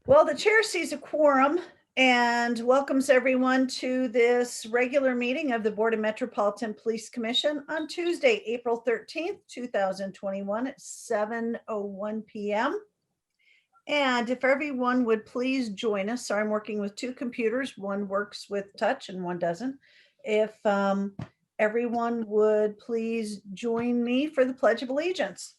Well, the chair sees a quorum and welcomes everyone to this regular meeting of the Board of Metropolitan Police Commission on Tuesday, April 13th, 2021 at 7:01 p.m. And if everyone would please join us, sorry, I'm working with two computers. One works with touch and one doesn't. If everyone would please join me for the Pledge of Allegiance.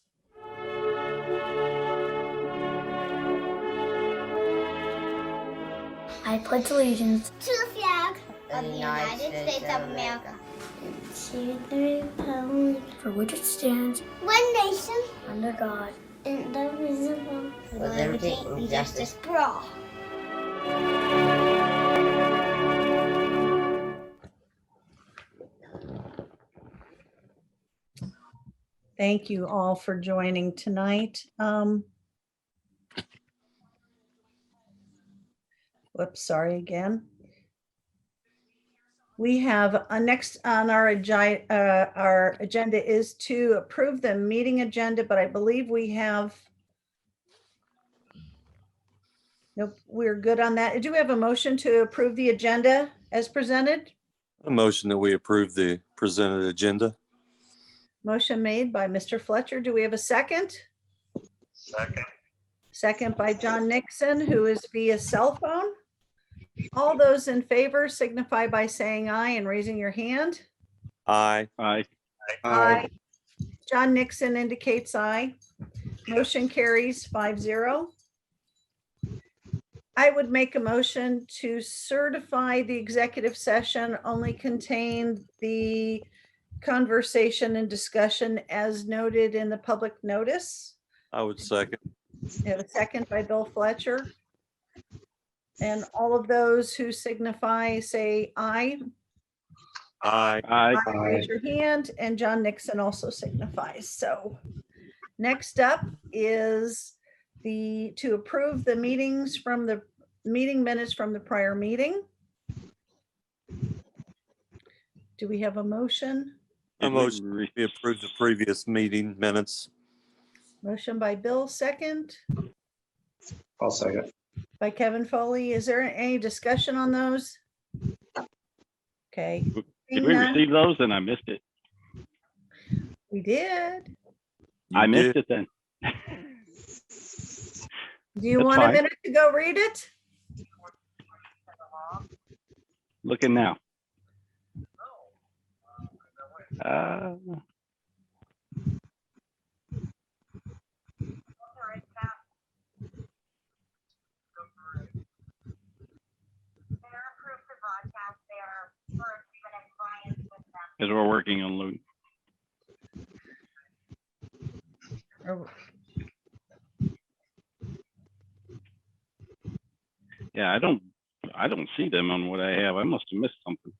I pledge allegiance to the flag of the United States of America, to the republic for which it stands, one nation, under God, indivisible, with liberty and justice for all. Thank you all for joining tonight. Whoops, sorry again. We have next on our agenda is to approve the meeting agenda, but I believe we have. Nope, we're good on that. Do we have a motion to approve the agenda as presented? A motion that we approve the presented agenda. Motion made by Mr. Fletcher. Do we have a second? Second. Second by John Nixon, who is via cell phone. All those in favor signify by saying aye and raising your hand. Aye. Aye. Aye. John Nixon indicates aye. Motion carries 5-0. I would make a motion to certify the executive session only contained the conversation and discussion as noted in the public notice. I would second. We have a second by Bill Fletcher. And all of those who signify say aye. Aye. Aye. Raise your hand, and John Nixon also signifies. So next up is to approve the meeting minutes from the prior meeting. Do we have a motion? A motion we approve the previous meeting minutes. Motion by Bill, second I'll second. by Kevin Foley. Is there any discussion on those? Okay. Did Seeing we none, receive those and I missed it? we did. I missed did. it then. Do you That's want a fine. minute to go read it? Looking now. Uh, Because we're working on Loon. Or- Yeah, I don't see them on what I have. I must have missed something.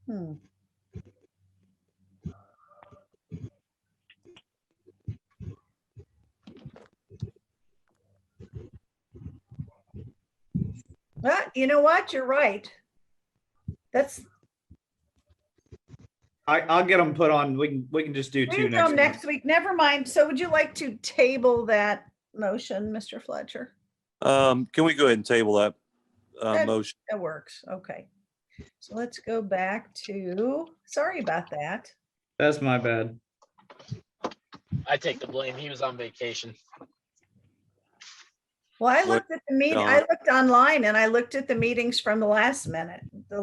Hmm. You know what? You're right. I'll get them put on. We can just do We two can go next next week. Never mind. So would you like to table that motion, Mr. Fletcher? Can we go ahead and table that That- motion? That works. Okay. So let's go back to, sorry about that. That's my bad. I take the blame. He was on vacation. Well, I What- looked at the meeting, I looked online and I looked at the meetings from the last minute, the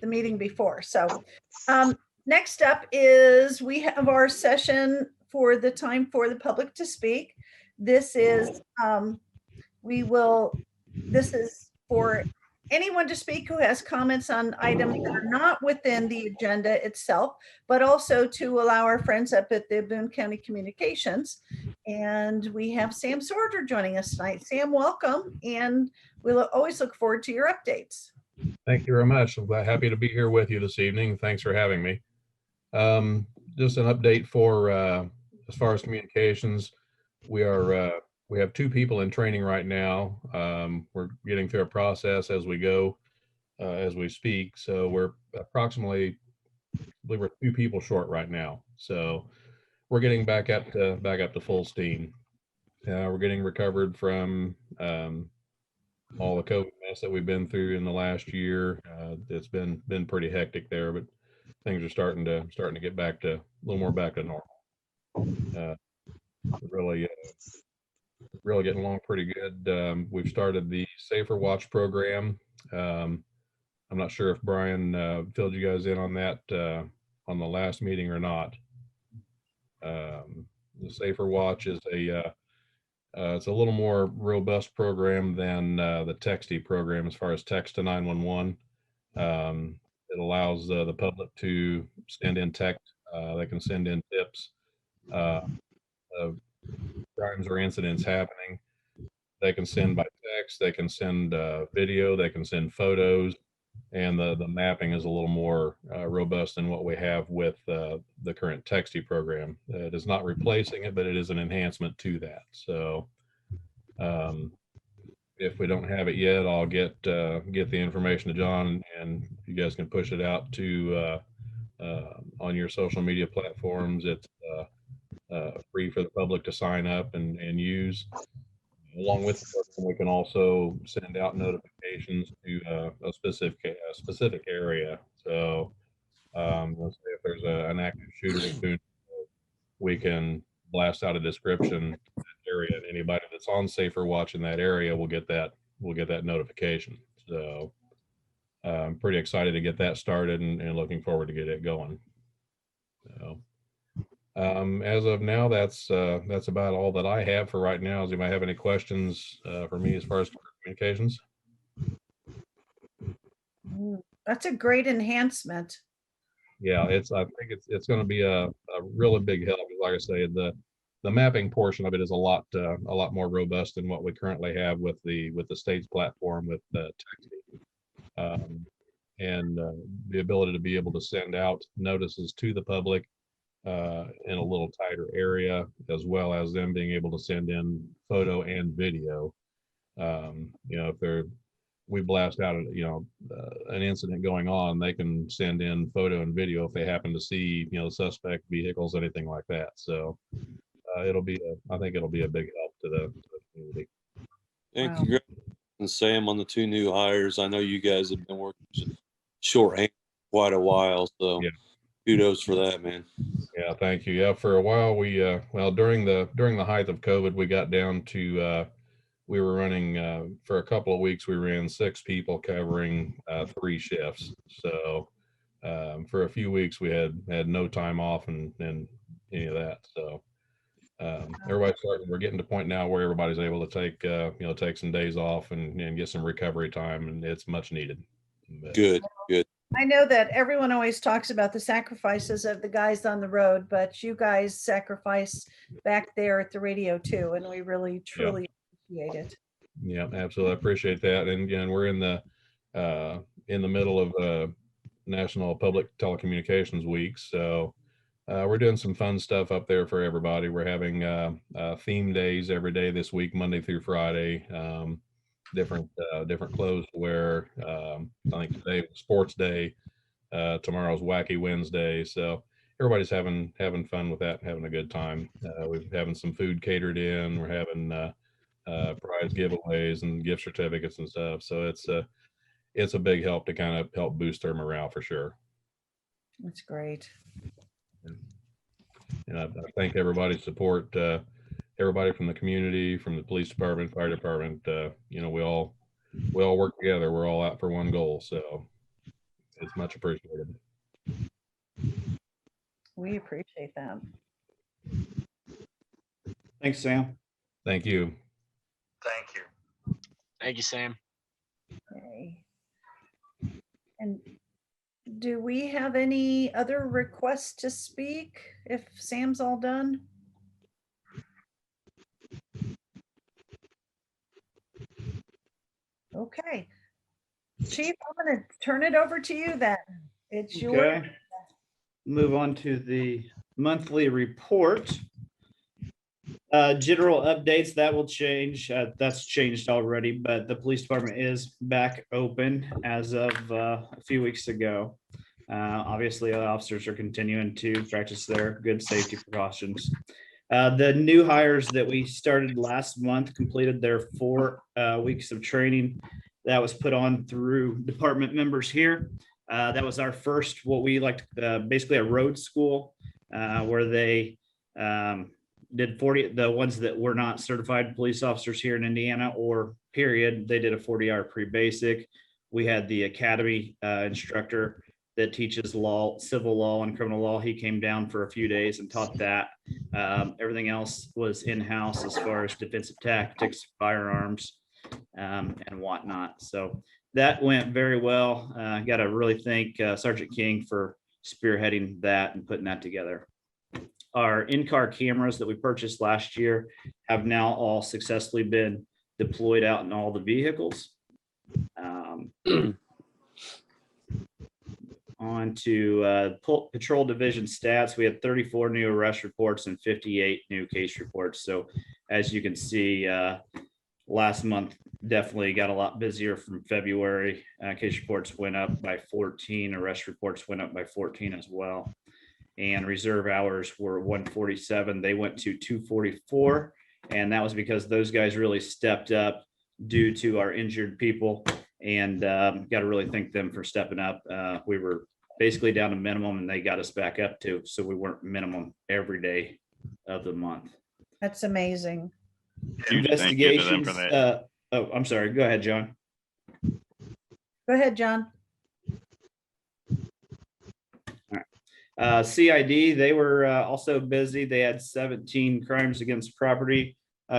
meeting before. So next up is we have our session for the time for the public to speak. This is, this is for anyone to speak who has comments on items that are not within the agenda itself, but also to allow our friends up at the Boone County Communications. And we have Sam Sorter joining us tonight. Sam, welcome. And we'll always look forward to your updates. Thank you very much. I'm happy to be here with you this evening. Thanks for having me. Just an update for as far as communications. We have 2 people in training right now. We're getting through a process as we go, as we speak. So we're approximately, I believe we're 2 people short right now. So we're getting back up to full steam. We're getting recovered from all the COVID mess that we've been through in the last year. It's been pretty hectic there, but things are starting to get back to a little more back to normal. Really getting along pretty good. We've started the Safer Watch program. I'm not sure if Brian filled you guys in on that on the last meeting or not. The Safer Watch is it's a little more robust program than the Texty program as far as text to 911. It allows the public to send in text. They can send in tips. Crimes or incidents happening. They can send by text. They can send video. They can send photos. And the mapping is a little more robust than what we have with the current Texty program. It is not replacing it, but it is an enhancement to that. So if we don't have it yet, I'll get the information to John, and you guys can push it out to on your social media platforms. It's free for the public to sign up and use. Along with the program, we can also send out notifications to a specific area. So let's say if there's an active shooter, we can blast out a description in that area, and anybody that's on Safer Watch in that area will get that notification. So I'm pretty excited to get that started and looking forward to get it going. So as of now, that's about all that I have for right now. Does anybody have any questions for me as far as communications? That's a great enhancement. Yeah, I think it's going to be a really big help. Like I say, the mapping portion of it is a lot more robust than what we currently have with the state's platform with Texty, and the ability to be able to send out notices to the public in a little tighter area, as well as them being able to send in photo and video. If we blast out an incident going on, they can send in photo and video if they happen to see suspect vehicles, anything like that. So I think it'll be a big help to the community. And Wow. congratulations, Sam, on the 2 new hires. I know you guys have been working shorthand quite a while, so Yeah. Kudos for that, man. Yeah, thank you. Yeah, for a while we during the height of COVID, we got down to we were running for a couple of weeks. We ran 6 people covering 3 shifts. So for a few weeks we had no time off and any of that. So we're getting to the point now where everybody's able to take some days off and get some recovery time, and it's much needed. But, Good. I know that everyone always talks about the sacrifices of the guys on the road, but you guys sacrifice back there at the radio too, and we really truly appreciate it. Yeah, absolutely. I appreciate that. And again, we're in the middle of National Public Telecommunications Week, so we're doing some fun stuff up there for everybody. We're having theme days every day this week, Monday through Friday. Different clothes to wear. I think today was Sports Day. Tomorrow's Wacky Wednesday. So everybody's having fun with that, having a good time. We're having some food catered in. We're having prize giveaways and gift certificates and stuff. So it's a big help to kind of help boost their morale for sure. That's great. And I thank everybody's support. Everybody from the community, from the police department, fire department, we all work together. We're all out for one goal. So it's much appreciated. We appreciate that. Thanks, Sam. Thank you. Thank you, Sam. Okay. And do we have any other requests to speak if Sam's all done? Okay. Chief, I'm going to turn it over to you then. It's your. Okay. Move on to the monthly report. General updates, that will change. That's changed already, but the police department is back open as of a few weeks ago. Obviously, our officers are continuing to practice their good safety precautions. The new hires that we started last month completed their 4 weeks of training that was put on through department members here. That was our first, what we like, basically a road school, where they did 40, the ones that were not certified police officers here in Indiana or period, they did a 40-hour pre-basic. We had the academy instructor that teaches law, civil law and criminal law. He came down for a few days and taught that. Everything else was in-house as far as defensive tactics, firearms, and whatnot. So that went very well. Got to really thank Sergeant King for spearheading that and putting that together. Our in-car cameras that we purchased last year have now all successfully been deployed out in all the vehicles. On to patrol division stats. We had 34 new arrest reports and 58 new case reports. So as you can see, last month definitely got a lot busier from February. Case reports went up by 14, arrest reports went up by 14 as well. And reserve hours were 147. They went to 244. And that was because those guys really stepped up due to our injured people, and got to really thank them for stepping up. We were basically down to minimum and they got us back up to, so we weren't minimum every day of the month. That's amazing. Investigations. Oh, I'm sorry. Go ahead, John. Go ahead, John. CID, they were also busy. They had 17 crimes against property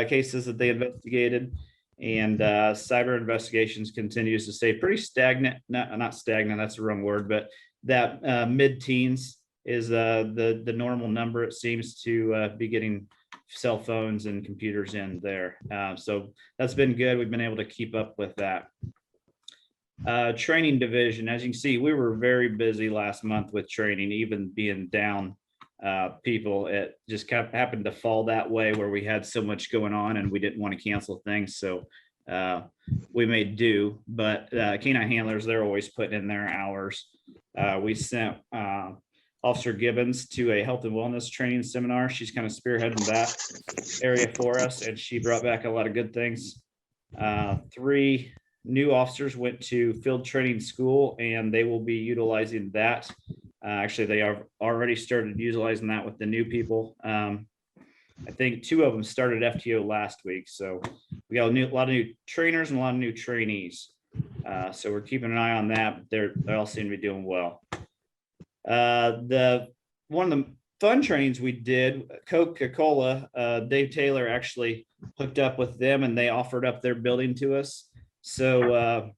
cases that they investigated, and cyber investigations continues to stay pretty stagnant. Not stagnant, that's the wrong word, but that mid-teens is the normal number. It seems to be getting cell phones and computers in there. So that's been good. We've been able to keep up with that. Training division, as you can see, we were very busy last month with training, even being down people. It just happened to fall that way where we had so much going on and we didn't want to cancel things. So we made do, but canine handlers, they're always putting in their hours. We sent Officer Gibbons to a health and wellness training seminar. She's kind of spearheading that area for us, and she brought back a lot of good things. 3 new officers went to field training school, and they will be utilizing that. Actually, they have already started utilizing that with the new people. I think 2 of them started FTO last week. So we got a lot of new trainers and a lot of new trainees. So we're keeping an eye on that. They all seem to be doing well. One of the fun trainings we did, Coca-Cola, Dave Taylor actually hooked up with them and they offered up their building to us. So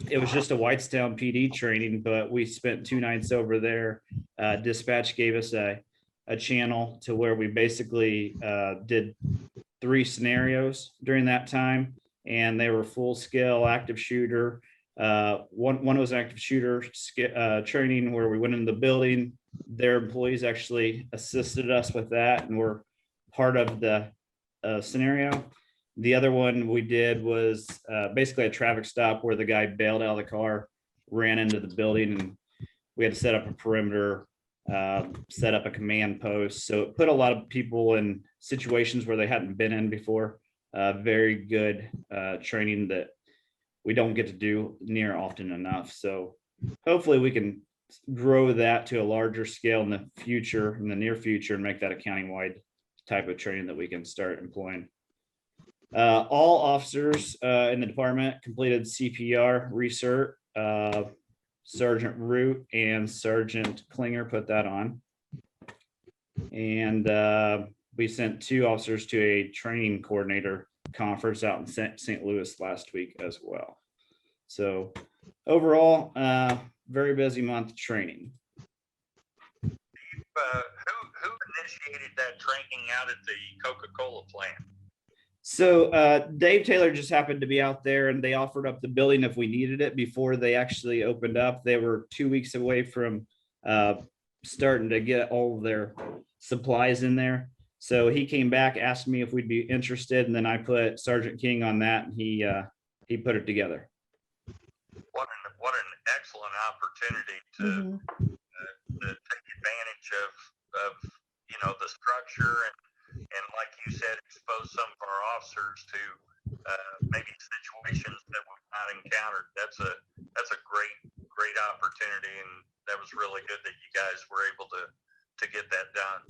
it was just a Whitestown PD training, but we spent 2 nights over there. Dispatch gave us a channel to where we basically did 3 scenarios during that time, and they were full scale active shooter. One was active shooter training where we went into the building. Their employees actually assisted us with that and were part of the scenario. The other one we did was basically a traffic stop where the guy bailed out of the car, ran into the building, and we had to set up a perimeter, set up a command post. So it put a lot of people in situations where they hadn't been in before. Very good training that we don't get to do near often enough. So hopefully we can grow that to a larger scale in the future, in the near future, and make that a countywide type of training that we can start employing. All officers in the department completed CPR recert. Sergeant Root and Sergeant Klinger put that on. And we sent 2 officers to a training coordinator conference out in St. Louis last week as well. So overall, very busy month training. Who initiated that training out at the Coca-Cola plant? So Dave Taylor just happened to be out there, and they offered up the building if we needed it before they actually opened up. They were 2 weeks away from starting to get all of their supplies in there. So he came back, asked me if we'd be interested, and then I put Sergeant King on that, and he put it together. What an excellent opportunity. opportunity to, Mhm. to take advantage of the structure and like you said, expose some of our officers to maybe situations that we've not encountered. That's a great opportunity, and that was really good that you guys were able to get that done.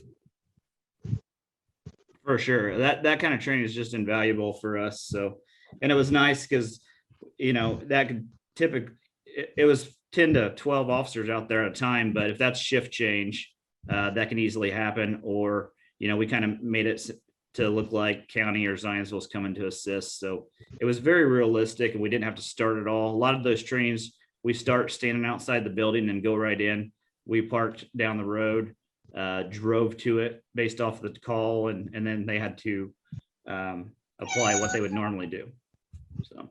For sure. That kind of training is just invaluable for us. So, and it was nice because, that could typically, it was 10 to 12 officers out there at a time, but if that's shift change, that can easily happen. Or, we kind of made it to look like county or Zionsville was coming to assist. So it was very realistic and we didn't have to start at all. A lot of those trains, we start standing outside the building and go right in. We parked down the road, drove to it based off the call, and then they had to apply what they would normally do. So.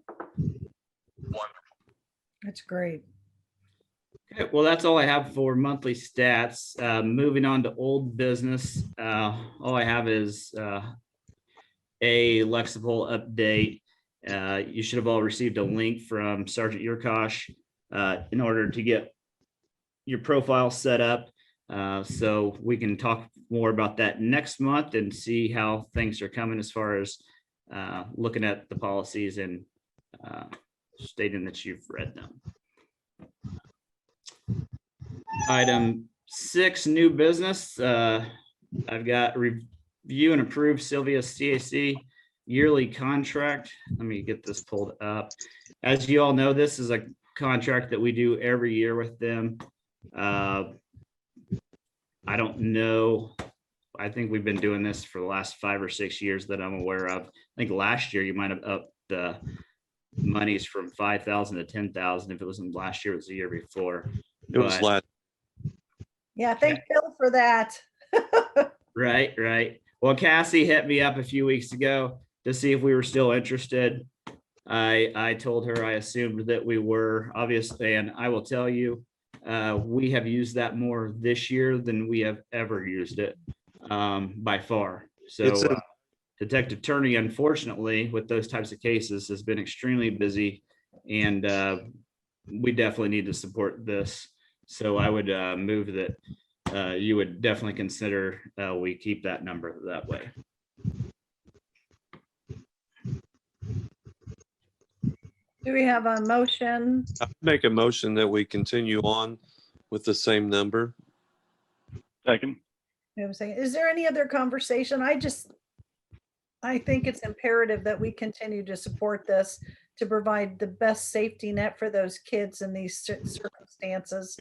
Wonderful. That's great. Okay, well, that's all I have for monthly stats. Moving on to old business. All I have is a Lexipol update. You should have all received a link from Sergeant Yurkosh in order to get your profile set up. So we can talk more about that next month and see how things are coming as far as looking at the policies and stating that you've read them. Item 6, new business. I've got review and approve Sylvia's CAC yearly contract. Let me get this pulled up. As you all know, this is a contract that we do every year with them. I don't know. I think we've been doing this for the last 5 or 6 years that I'm aware of. I think last year you might have upped the monies from 5,000 to 10,000. If it wasn't last year, it was the year before. It was But- last. Yeah, thank Bill for that. Right. Well, Cassie hit me up a few weeks ago to see if we were still interested. I told her I assumed that we were, obviously, and I will tell you, we have used that more this year than we have ever used it, by far. So It's a- Detective Turney, unfortunately, with those types of cases, has been extremely busy, and we definitely need to support this. So I would move that you would definitely consider we keep that number that way. Do we have a motion? I make a motion that we continue on with the same number. Second. You know what I'm saying? Is there any other conversation? I think it's imperative that we continue to support this to provide the best safety net for those kids in these circumstances.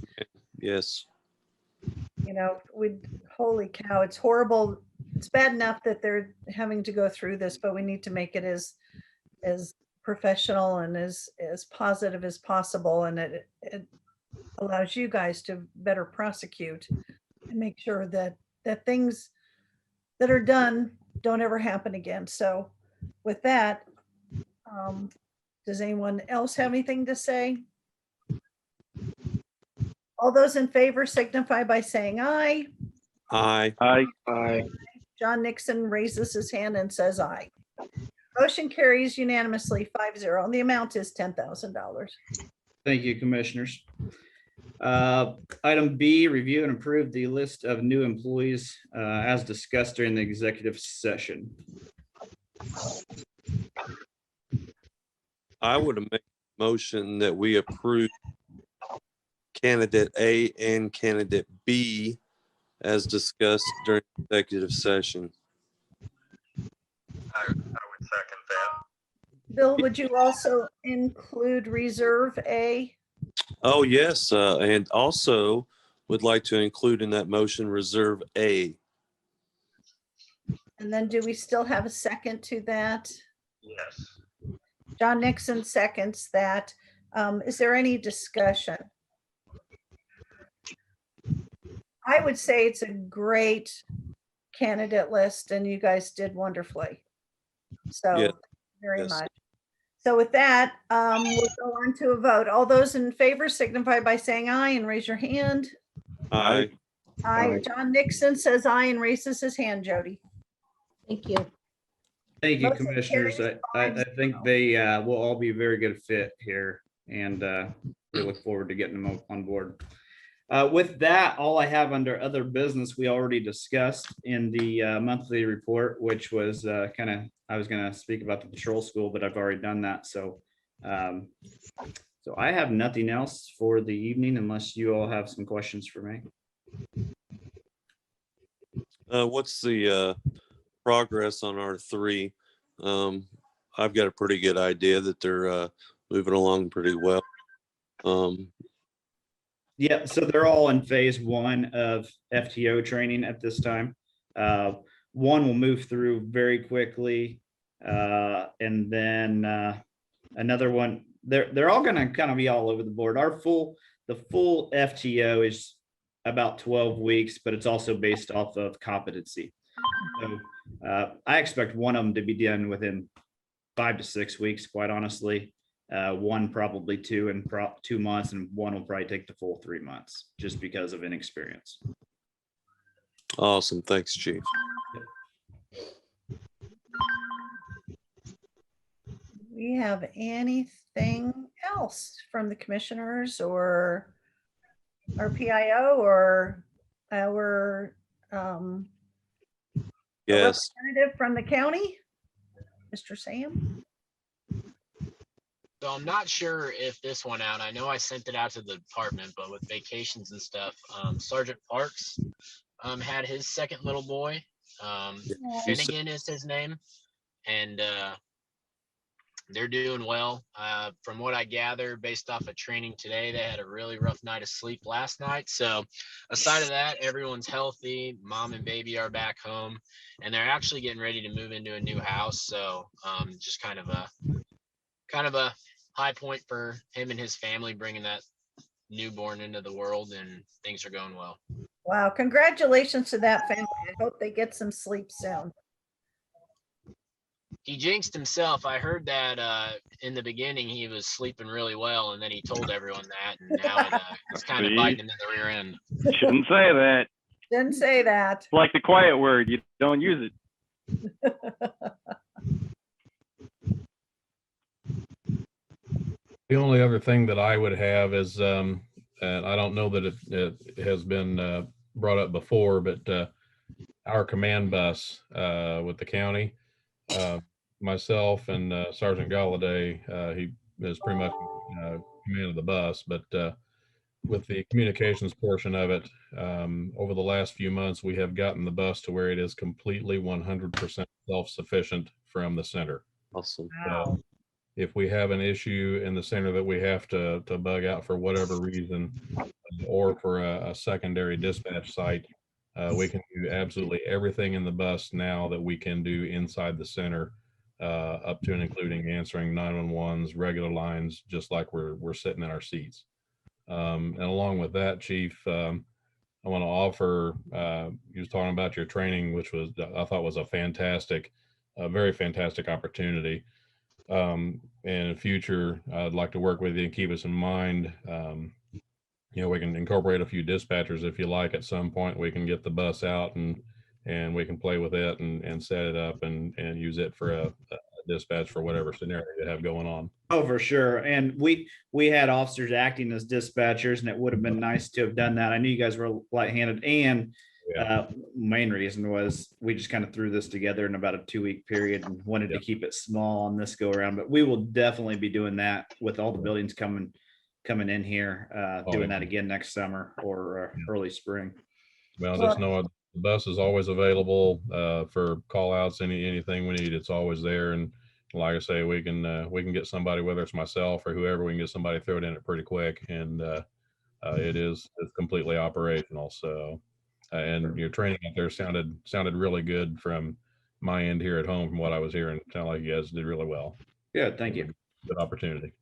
Yes. Holy cow, it's horrible. It's bad enough that they're having to go through this, but we need to make it as professional and as positive as possible. And it allows you guys to better prosecute and make sure that things that are done don't ever happen again. So with that, does anyone else have anything to say? All those in favor signify by saying aye. Aye. Aye. John Nixon raises his hand and says aye. Motion carries unanimously 5-0, and the amount is $10,000. Thank you, commissioners. Item B, review and approve the list of new employees as discussed during the executive session. I would make a motion that we approve candidate A and candidate B as discussed during executive session. I would second that. Bill, would you also include Reserve A? Oh, yes, and also would like to include in that motion Reserve A. And then do we still have a second to that? Yes. John Nixon seconds that. Is there any discussion? I would say it's a great candidate list and you guys did wonderfully. So Yeah. very Yes. much. So with that, we'll go on to a vote. All those in favor signify by saying aye and raise your hand. Aye. Aye. John Nixon says aye and raises his hand, Jody. Thank you. Thank you, Motion commissioners. carries I think they will all be a very good fit here. And we look forward to getting them on board. With that, all I have under other business, we already discussed in the monthly report, which was I was going to speak about the patrol school, but I've already done that. So I have nothing else for the evening unless you all have some questions for me. What's the progress on R3? I've got a pretty good idea that they're moving along pretty well. Yeah, so they're all in phase 1 of FTO training at this time. One will move through very quickly, and then another one. They're all going to kind of be all over the board. The full FTO is about 12 weeks, but it's also based off of competency. So I expect one of them to be done within 5 to 6 weeks, quite honestly. One probably 2 in 2 months, and one will probably take the full 3 months just because of inexperience. Awesome. Thanks, Chief. We have anything else from the commissioners or our PIO or our Yes. representative from the county, Mr. Sam? So I'm not sure if this went out. I know I sent it out to the department, but with vacations and stuff, Sergeant Parks had his second little boy. Finnegan is his name, and they're doing well. From what I gather, based off of training today, they had a really rough night of sleep last night. So aside of that, everyone's healthy. Mom and baby are back home, and they're actually getting ready to move into a new house. So just kind of a high point for him and his family, bringing that newborn into the world, and things are going well. Wow, congratulations to that family. I hope they get some sleep soon. He jinxed himself. I heard that in the beginning he was sleeping really well, and then he told everyone that, and now it's kind of biting him in the rear end. Shouldn't say that. Didn't say that. It's like the quiet word. You don't use it. The only other thing that I would have is, and I don't know that it has been brought up before, but our command bus with the county, myself and Sergeant Galladay, he is pretty much command of the bus, but with the communications portion of it, over the last few months, we have gotten the bus to where it is completely 100% self-sufficient from the center. Awesome. Wow. If we have an issue in the center that we have to bug out for whatever reason, or for a secondary dispatch site, we can do absolutely everything in the bus now that we can do inside the center, up to and including answering 911s, regular lines, just like we're sitting in our seats. And along with that, Chief, I want to offer, you was talking about your training, which was, I thought was a very fantastic opportunity. In the future, I'd like to work with you and keep us in mind. We can incorporate a few dispatchers if you like. At some point, we can get the bus out and we can play with it and set it up and use it for a dispatch for whatever scenario you have going on. Oh, for sure. And we had officers acting as dispatchers, and it would have been nice to have done that. I knew you guys were light-handed, and main reason was we just kind of threw this together in about a 2-week period and wanted to keep it small on this go around. But we will definitely be doing that with all the buildings coming in here, doing that again next summer or early spring. Well, just know the bus is always available for call outs, anything we need. It's always there. And like I say, we can get somebody, whether it's myself or whoever, we can get somebody throw it in it pretty quick. And it's completely operational. So, and your training out there sounded really good from my end here at home. From what I was hearing, it sounded like you guys did really well. Good, thank you. Good opportunity.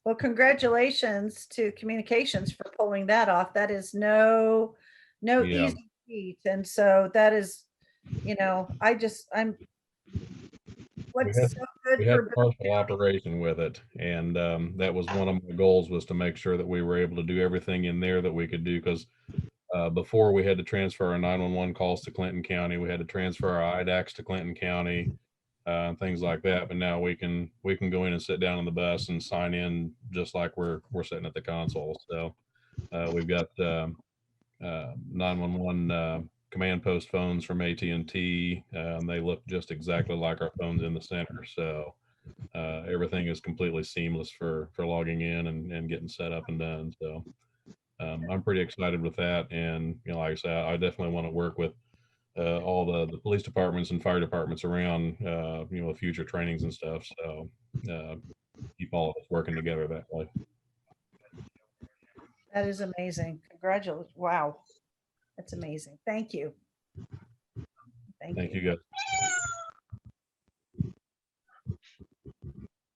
Well, congratulations to communications for pulling that off. That is no easy feat. And so that is, what's so good We had for partial operation with it, and that was one of my goals, was to make sure that we were able to do everything in there that we could do, because before we had to transfer our 911 calls to Clinton County, we had to transfer our IDACs to Clinton County. things like that. But now we can go in and sit down on the bus and sign in just like we're sitting at the console. So we've got 911 command post phones from AT&T. They look just exactly like our phones in the center. So everything is completely seamless for logging in and getting set up and done. So I'm pretty excited with that. And, you know, like I said, I definitely want to work with all the police departments and fire departments around, you know, future trainings and stuff. So keep all of us working together that way. That is amazing. Congratulations. Wow. That's amazing. Thank you. Thank you guys.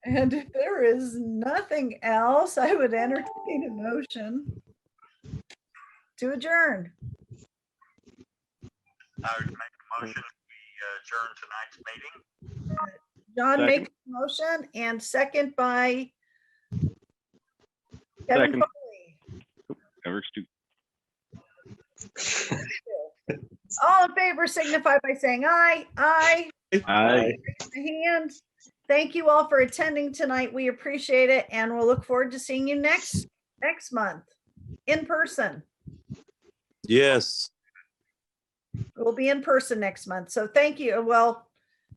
And if there is nothing else, I would entertain a motion to adjourn. I would make a motion, we adjourn tonight's meeting. John Second. makes a motion and second by Kevin Second. Foley. That works too. All in favor signify by saying aye. Aye. Aye. Raise the hand. Thank you all for attending tonight. We appreciate it, and we'll look forward to seeing you next month in person. Yes. We'll be in person next month. So thank you. Well,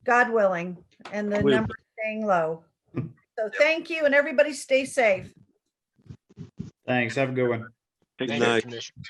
God willing, and the Will. number staying low. So thank you, and everybody stay safe. Thanks. Have a good one. Take Thank care. you, night. Commissioner.